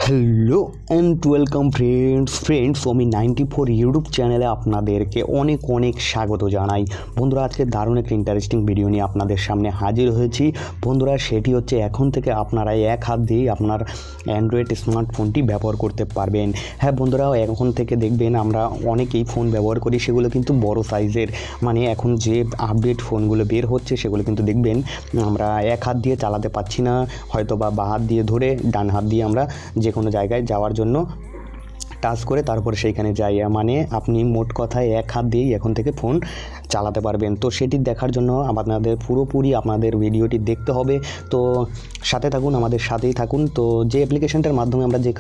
Hello and welcome friends Omi94 YouTube চ্যানেলে আপনাদেরকে অনেক অনেক স্বাগত জানাই। বন্ধুরা, আজকে দারুণ একটা ইন্টারেস্টিং ভিডিও নিয়ে আপনাদের সামনে হাজির হয়েছি। বন্ধুরা, সেটি হচ্ছে এখন থেকে আপনারা এক হাত দিয়েই আপনার অ্যান্ড্রয়েড স্মার্টফোনটি ব্যবহার করতে পারবেন। হ্যাঁ বন্ধুরা, এখন থেকে দেখবেন আমরা অনেকেই ফোন ব্যবহার করি, সেগুলো কিন্তু বড় সাইজের, মানে এখন যে আপডেট ফোনগুলো বের হচ্ছে সেগুলো কিন্তু দেখবেন আমরা এক হাত দিয়ে চালাতে পারছি না, হয়তো বা হাত দিয়ে ধরে ডান হাত দিয়ে আমরা যে কোনো জায়গায় যাওয়ার জন্য টাচ করে তারপরে সেইখানে যাই, মানে আপনি মোট কথায় এক হাত দিয়েই এখন থেকে ফোন চালাতে পারবেন। তো সেটি দেখার জন্য আপনাদের পুরোপুরি আপনাদের ভিডিওটি দেখতে হবে। তো সাথে থাকুন, আমাদের সাথেই থাকুন। তো যে অ্যাপ্লিকেশনটার মাধ্যমে আমরা যে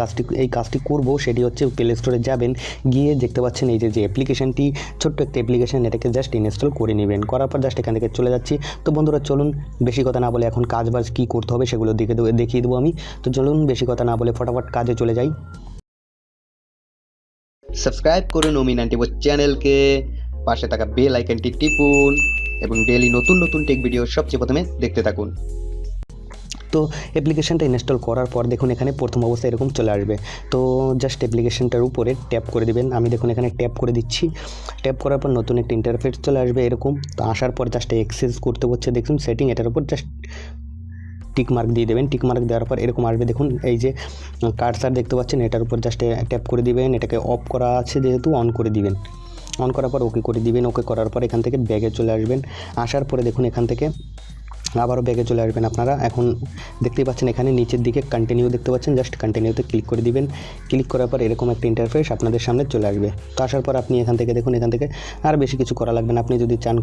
কাজটি করব সেটি হচ্ছে প্লে স্টোরে যাবেন, গিয়ে দেখতে পাচ্ছেন এই যে অ্যাপ্লিকেশনটি, ছোট্ট একটা অ্যাপ্লিকেশন, এটাকে জাস্ট ইনস্টল করে নেবেন। করার পর জাস্ট এখান থেকে চলে যাচ্ছি। তো বন্ধুরা চলুন, বেশি কথা না বলে এখন কাজবাজ কী করতে হবে সেগুলো দেখিয়ে দেবো আমি। তো চলুন বেশি কথা না বলে ফটাফট কাজে চলে যাই। সাবস্ক্রাইব করুন Omi94 চ্যানেলকে, পাশে থাকা বেল আইকনটি টিপুন এবং ডেইলি নতুন নতুন টেক ভিডিও সবচেয়ে প্রথমে দেখতে থাকুন। তো অ্যাপ্লিকেশনটা ইনস্টল করার পর দেখুন এখানে প্রথম অবস্থায় এরকম চলে আসবে। তো জাস্ট অ্যাপ্লিকেশনটার উপরে ট্যাপ করে দেবেন। আমি দেখুন এখানে ট্যাপ করে দিচ্ছি। ট্যাপ করার পর নতুন একটা ইন্টারফেস চলে আসবে এরকম। তো আসার পর জাস্ট অ্যাক্সেস করতে হচ্ছে, দেখুন সেটিং, এটার উপর জাস্ট টিক মার্ক দিয়ে দেবেন। টিক মার্ক দেওয়ার পর এরকম আসবে, দেখুন এই যে কার্সার দেখতে পাচ্ছেন, এটার উপর জাস্ট ট্যাপ করে দিবেন। এটাকে অফ করা আছে যেহেতু অন করে দিবেন। অন করার পর ওকে করে দিবেন। ওকে করার পর এখান থেকে ব্যাগে চলে আসবেন। আসার পরে দেখুন এখান থেকে আবারও ব্যাগে চলে আসবেন। আপনারা এখন দেখতেই পাচ্ছেন এখানে নিচের দিকে কন্টিনিউ দেখতে পাচ্ছেন, জাস্ট কন্টিনিউতে ক্লিক করে দিবেন। ক্লিক করার পর এরকম একটা ইন্টারফেস আপনাদের সামনে চলে আসবে। তো আসার পর আপনি এখান থেকে দেখুন, এখান থেকে আর বেশি কিছু করা লাগবে না। আপনি যদি চান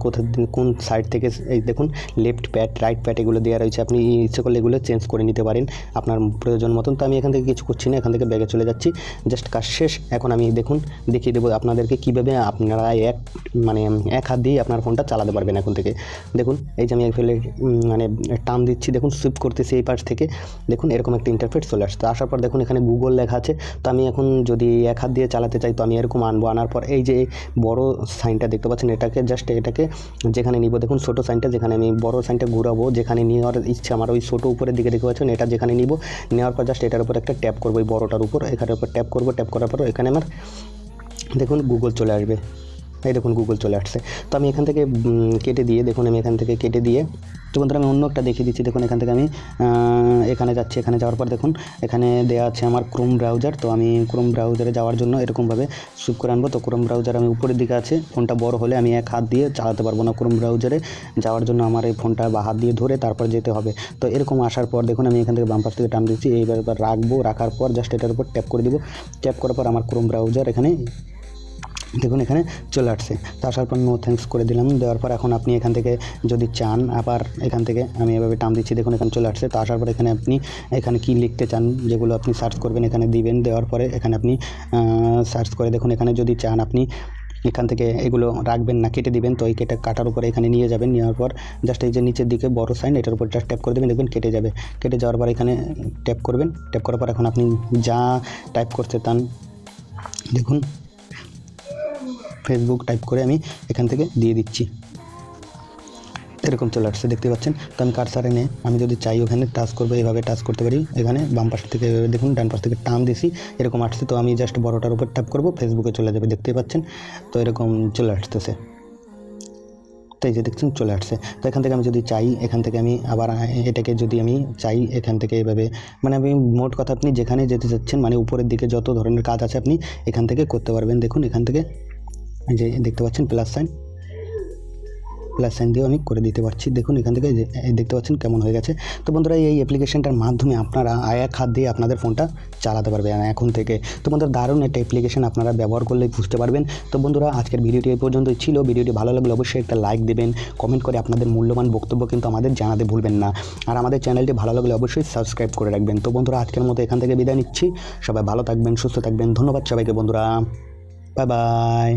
কোন সাইড থেকে, এই দেখুন লেফট প্যাড রাইট প্যাড এগুলো দেওয়া রয়েছে, আপনি ইচ্ছে করলে এগুলো চেঞ্জ করে নিতে পারেন আপনার প্রয়োজন মতন। তো আমি এখান থেকে কিছু করছি না, এখান থেকে ব্যাগে চলে যাচ্ছি, জাস্ট কাজ শেষ। এখন আমি দেখুন দেখিয়ে দেবো আপনাদেরকে কীভাবে আপনারা এক হাত দিয়ে আপনার ফোনটা চালাতে পারবেন এখন থেকে। দেখুন এই যে আমি ফেলে মানে টার্ম দিচ্ছি, দেখুন সুইপ করতেছি এই পাশ থেকে, দেখুন এরকম একটা ইন্টারফেস চলে আসছে। আসার পর দেখুন এখানে গুগল লেখা আছে। তো আমি এখন যদি এক হাত দিয়ে চালাতে চাই তো আমি এরকম আনবো। আনার পর এই যে বড় সাইনটা দেখতে পাচ্ছেন, এটাকে যেখানে নিব, দেখুন ছোটো সাইনটা যেখানে, আমি বড় সাইনটা ঘুরাবো যেখানে নেওয়ার ইচ্ছা আমার, ওই ছোটো উপরের দিকে দেখতে পাচ্ছেন, এটা যেখানে নিব, নেওয়ার পর জাস্ট এটার উপর একটা ট্যাপ করবো, এই বড়টার উপর, এখানের উপর ট্যাপ করবো। ট্যাপ করার পর এখানে আমার দেখুন গুগল চলে আসবে। এই দেখুন গুগল চলে আসছে। তো আমি এখান থেকে কেটে দিয়ে, দেখুন আমি এখান থেকে কেটে দিয়ে, তো বন্ধুরা আমি অন্য একটা দেখিয়ে দিচ্ছি। দেখুন এখান থেকে আমি এখানে যাচ্ছি। এখানে যাওয়ার পর দেখুন এখানে দেওয়া আছে আমার ক্রোম ব্রাউজার। তো আমি ক্রোম ব্রাউজারে যাওয়ার জন্য এরকমভাবে সুইপ করে আনবো। তো ক্রোম ব্রাউজার আমি উপরের দিকে আছে, ফোনটা বড় হলে আমি এক হাত দিয়ে চালাতে পারবো না। ক্রোম ব্রাউজারে যাওয়ার জন্য আমার এই ফোনটা বা হাত দিয়ে ধরে তারপর যেতে হবে। তো এরকম আসার পর দেখুন আমি এখান থেকে বাম পাশ থেকে টান দিচ্ছি, এইবার রাখবো। রাখার পর জাস্ট এটার উপর ট্যাপ করে দিব। ট্যাপ করার পর আমার ক্রোম ব্রাউজার এখানে দেখুন এখানে চলে আসছে। তো আসার পর নো থ্যাঙ্কস করে দিলাম। দেওয়ার পর এখন আপনি এখান থেকে যদি চান, আবার এখান থেকে আমি এভাবে টান দিচ্ছি, দেখুন এখানে চলে আসছে। তো আসার পর এখানে আপনি এখানে কী লিখতে চান যেগুলো আপনি সার্চ করবেন এখানে দিবেন। দেওয়ার পরে এখানে আপনি সার্চ করে দেখুন এখানে যদি চান আপনি এখান থেকে এগুলো রাখবেন না, কেটে দিবেন। তো এই কাটার উপরে এখানে নিয়ে যাবেন। নেওয়ার পর জাস্ট এই যে নিচের দিকে বড় সাইন, এটার উপর জাস্ট ট্যাপ করে দেবেন, দেখবেন কেটে যাবে। কেটে যাওয়ার পর এখানে ট্যাপ করবেন। ট্যাপ করার পর এখন আপনি যা টাইপ করতে চান, দেখুন ফেসবুক টাইপ করে আমি এখান থেকে দিয়ে দিচ্ছি, এরকম চলে আসছে দেখতে পাচ্ছেন। তো আমি কার্সারে নিয়ে আমি যদি চাই ওখানে টাচ করবো, এইভাবে টাচ করতে পারি। এখানে বাম পাশ থেকে দেখুন ডান পাশ থেকে টান দিছি, এরকম আসছে। তো আমি জাস্ট বড়টার উপর ট্যাপ করবো, ফেসবুকে চলে যাবে, দেখতেই পাচ্ছেন। তো এরকম চলে আসতেছে, তো এই যে দেখছেন চলে আসছে। তো এখান থেকে আমি যদি চাই, এখান থেকে আমি আবার এটাকে যদি আমি চাই এখান থেকে এইভাবে, মানে আমি মোট কথা আপনি যেখানে যেতে চাচ্ছেন, মানে উপরের দিকে যত ধরনের কাজ আছে আপনি এখান থেকে করতে পারবেন। দেখুন এখান থেকে এই যে দেখতে পাচ্ছেন প্লাস সাইন দিয়েও আমি করে দিতে পারছি। দেখুন এখান থেকে দেখতে পাচ্ছেন কেমন হয়ে গেছে। তো বন্ধুরা এই অ্যাপ্লিকেশনটার মাধ্যমে আপনারা এক হাত দিয়ে আপনাদের ফোনটা চালাতে পারবেন এখন থেকে। তো বন্ধুরা দারুণ একটা অ্যাপ্লিকেশন, আপনারা ব্যবহার করলেই বুঝতে পারবেন। তো বন্ধুরা আজকের ভিডিওটি এই পর্যন্তই ছিল। ভিডিওটি ভালো লাগলে অবশ্যই একটা লাইক দেবেন, কমেন্ট করে আপনাদের মূল্যবান বক্তব্য কিন্তু আমাদের জানাতে ভুলবেন না। আর আমাদের চ্যানেলটি ভালো লাগলে অবশ্যই সাবস্ক্রাইব করে রাখবেন। তো বন্ধুরা আজকের মতো এখান থেকে বিদায় নিচ্ছি। সবাই ভালো থাকবেন, সুস্থ থাকবেন। ধন্যবাদ সবাইকে বন্ধুরা, বাই বাই।